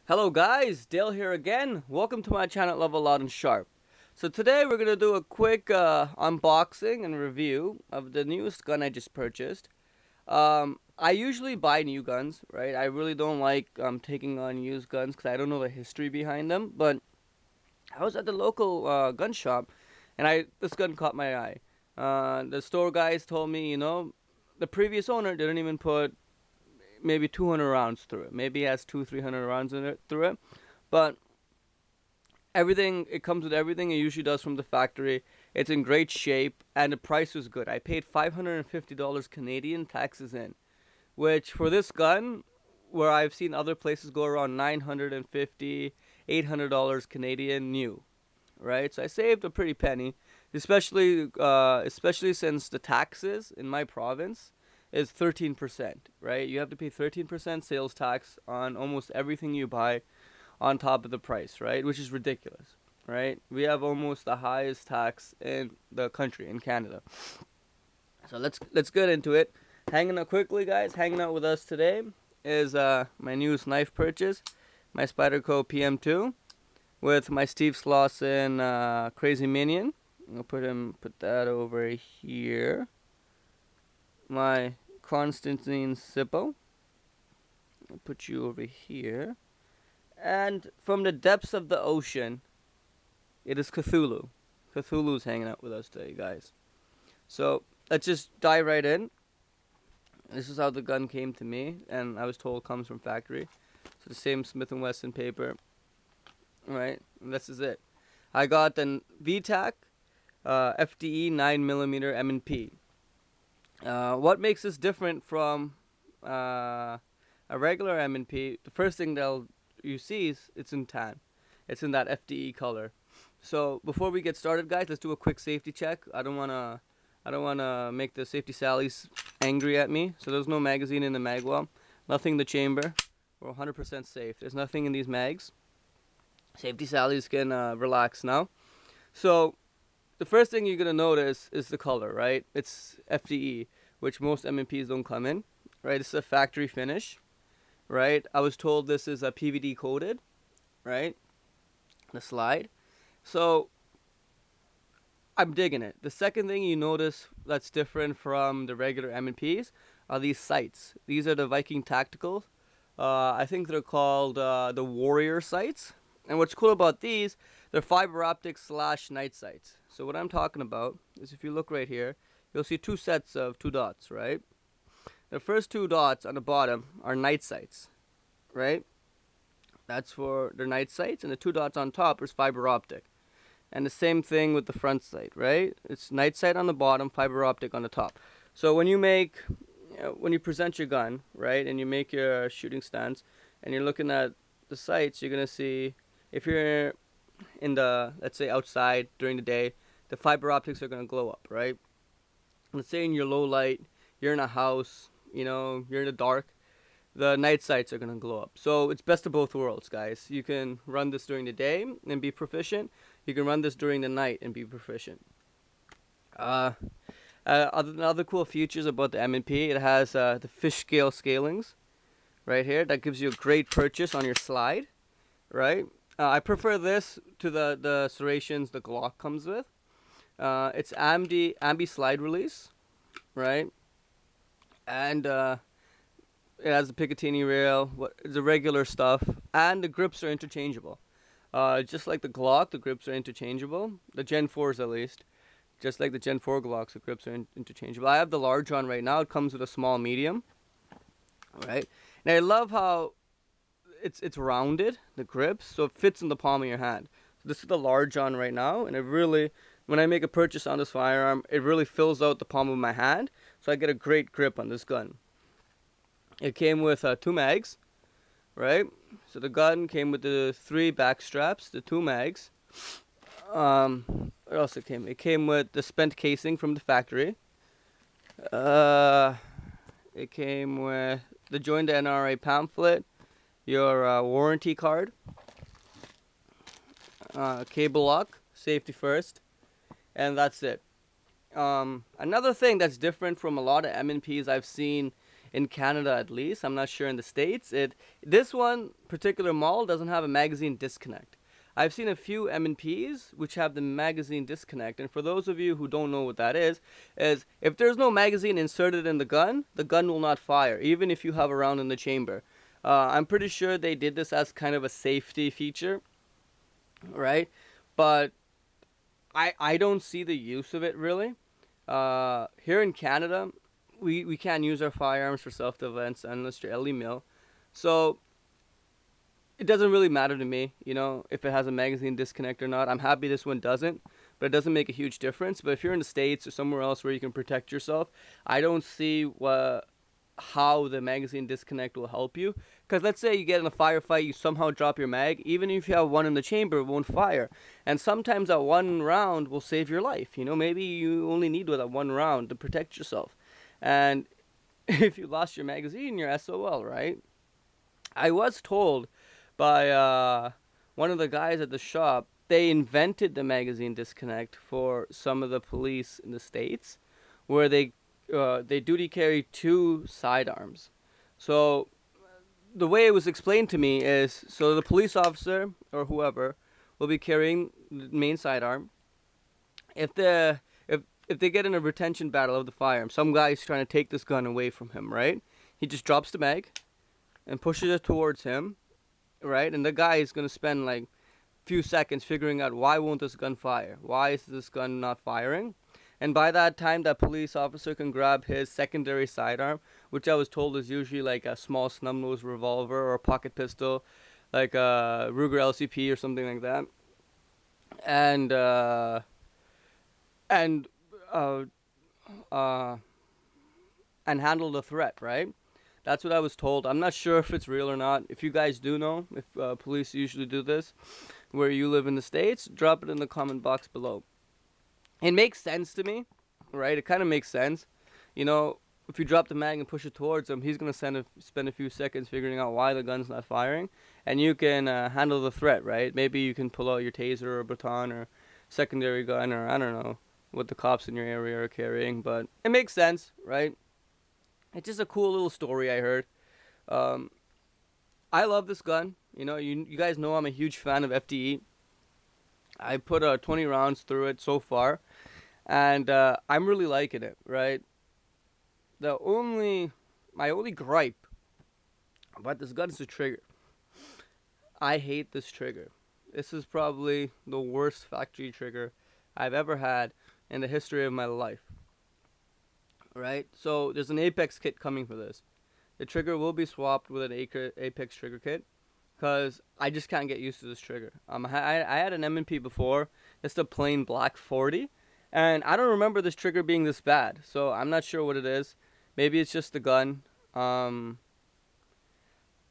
Hello guys, Dale here again. Welcome to my channel Level Loud and Sharp. So today we're going to do a quick unboxing and review of the newest gun I just purchased. I usually buy new guns, right? I really don't like taking on used guns because I don't know the history behind them. But I was at the local gun shop and this gun caught my eye. The store guys told me, the previous owner didn't even put maybe 200 rounds through it. Maybe he has 300 rounds in it through it. But everything, it comes with everything it usually does from the factory. It's in great shape and the price was good. I paid $550 Canadian, taxes in, which for this gun, where I've seen other places go around 950, $800 Canadian new, right? So I saved a pretty penny, especially since the taxes in my province is 13%, right? You have to pay 13% sales tax on almost everything you buy on top of the price, right? Which is ridiculous, right? We have almost the highest tax in the country, in Canada. So let's get into it. Hanging out quickly, guys. Hanging out with us today is my newest knife purchase, my Spyderco PM2 with my Steve Slauson Crazy Minion. I'll put that over here. My Constantine Sippo. I'll put you over here. And from the depths of the ocean, it is Cthulhu. Cthulhu's hanging out with us today, guys. So let's just dive right in. This is how the gun came to me, and I was told it comes from factory. So the same Smith and Wesson paper, right? And this is it. I got the VTAC FDE 9mm M&P. What makes this different from a regular M&P? The first thing you see is it's in tan. It's in that FDE color. So before we get started, guys, let's do a quick safety check. I don't wanna make the safety Sallies angry at me. So there's no magazine in the mag well, nothing in the chamber. We're 100% safe. There's nothing in these mags. Safety Sallies can relax now. So the first thing you're gonna notice is the color, right? It's FDE, which most M&Ps don't come in, right? It's a factory finish, right? I was told this is a PVD coated, right? The slide. So I'm digging it. The second thing you notice that's different from the regular M&Ps are these sights. These are the Viking Tacticals. I think they're called the Warrior sights. And what's cool about these, they're fiber optic / night sights. So what I'm talking about is if you look right here, you'll see two sets of two dots, right? The first two dots on the bottom are night sights, right? That's for their night sights, and the two dots on top is fiber optic. And the same thing with the front sight, right? It's night sight on the bottom, fiber optic on the top. So when you present your gun, right, and you make your shooting stance, and you're looking at the sights, you're gonna see if you're in the, let's say, outside during the day, the fiber optics are gonna glow up, right? Let's say in your low light, you're in a house, you're in the dark, the night sights are gonna glow up. So it's best of both worlds, guys. You can run this during the day and be proficient. You can run this during the night and be proficient. Uh, other cool features about the M&P, it has the fish scale scalings right here. That gives you a great purchase on your slide, right? I prefer this to the serrations the Glock comes with. It's ambi slide release, right? And it has the Picatinny rail, the regular stuff, and the grips are interchangeable. Just like the Glock, the grips are interchangeable. The Gen 4s at least. Just like the Gen 4 Glocks, the grips are interchangeable. I have the large on right now. It comes with a small medium, right? And I love how it's rounded, the grips, so it fits in the palm of your hand. So this is the large on right now, and it really, when I make a purchase on this firearm, it really fills out the palm of my hand, so I get a great grip on this gun. It came with two mags, right? So the gun came with the 3 back straps, the 2 mags. What else it came? It came with the spent casing from the factory. It came with the Join the NRA pamphlet, your warranty card, cable lock, safety first, and that's it. Another thing that's different from a lot of M&Ps I've seen in Canada at least. I'm not sure in the States. This one particular model doesn't have a magazine disconnect. I've seen a few M&Ps which have the magazine disconnect, and for those of you who don't know what that is if there's no magazine inserted in the gun will not fire, even if you have a round in the chamber. I'm pretty sure they did this as kind of a safety feature, right? But I don't see the use of it really. Here in Canada, we can't use our firearms for self-defense unless you're LE mil. So it doesn't really matter to me, if it has a magazine disconnect or not. I'm happy this one doesn't, but it doesn't make a huge difference. But if you're in the States or somewhere else where you can protect yourself, I don't see how the magazine disconnect will help you. Because let's say you get in a firefight, you somehow drop your mag, even if you have one in the chamber, it won't fire. And sometimes that one round will save your life. Maybe you only need that one round to protect yourself. And if you lost your magazine, you're SOL, right? I was told by one of the guys at the shop, they invented the magazine disconnect for some of the police in the States, where they duty carry 2 sidearms. So the way it was explained to me is, so the police officer or whoever will be carrying the main sidearm. If they get in a retention battle of the firearm, some guy's trying to take this gun away from him, right? He just drops the mag and pushes it towards him, right? And the guy is going to spend like a few seconds figuring out, why won't this gun fire? Why is this gun not firing? And by that time, that police officer can grab his secondary sidearm, which I was told is usually like a small snub-nosed revolver or a pocket pistol, like a Ruger LCP or something like that, and handle the threat, right? That's what I was told. I'm not sure if it's real or not. If you guys do know, if police usually do this, where you live in the States, drop it in the comment box below. It makes sense to me, right? It kind of makes sense. If you drop the mag and push it towards him, he's going to spend a few seconds figuring out why the gun's not firing, and you can handle the threat, right? Maybe you can pull out your taser or baton or secondary gun, or I don't know what the cops in your area are carrying, but it makes sense, right? It's just a cool little story I heard. I love this gun. You guys know I'm a huge fan of FDE. I put 20 rounds through it so far, and I'm really liking it, right? My only gripe about this gun is the trigger. I hate this trigger. This is probably the worst factory trigger I've ever had in the history of my life. Right? So there's an Apex kit coming for this. The trigger will be swapped with an Apex trigger kit, because I just can't get used to this trigger. I had an M&P before. It's the plain black 40, and I don't remember this trigger being this bad, so I'm not sure what it is. Maybe it's just the gun.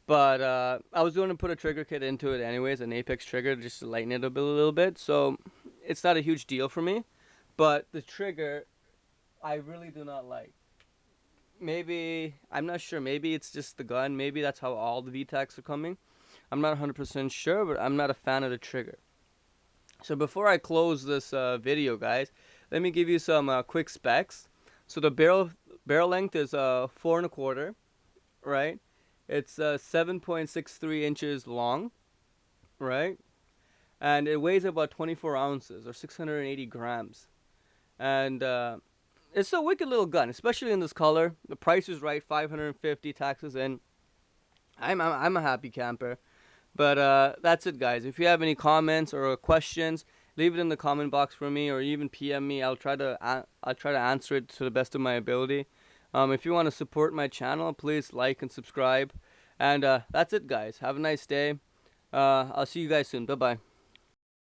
But I was going to put a trigger kit into it anyways, an Apex trigger, just to lighten it up a little bit, so it's not a huge deal for me. But the trigger, I really do not like. Maybe, I'm not sure, maybe it's just the gun. Maybe that's how all the VTACs are coming. I'm not 100% sure, but I'm not a fan of the trigger. So before I close this video, guys, let me give you some quick specs. So the barrel length is 4 1/4, right? It's 7.63 inches long, right? And it weighs about 24 ounces or 680 grams. And it's a wicked little gun, especially in this color. The price is right, $550, taxes in. I'm a happy camper. But that's it, guys. If you have any comments or questions, leave it in the comment box for me, or even PM me. I'll try to answer it to the best of my ability. If you want to support my channel, please like and subscribe. And that's it, guys. Have a nice day. I'll see you guys soon. Bye bye.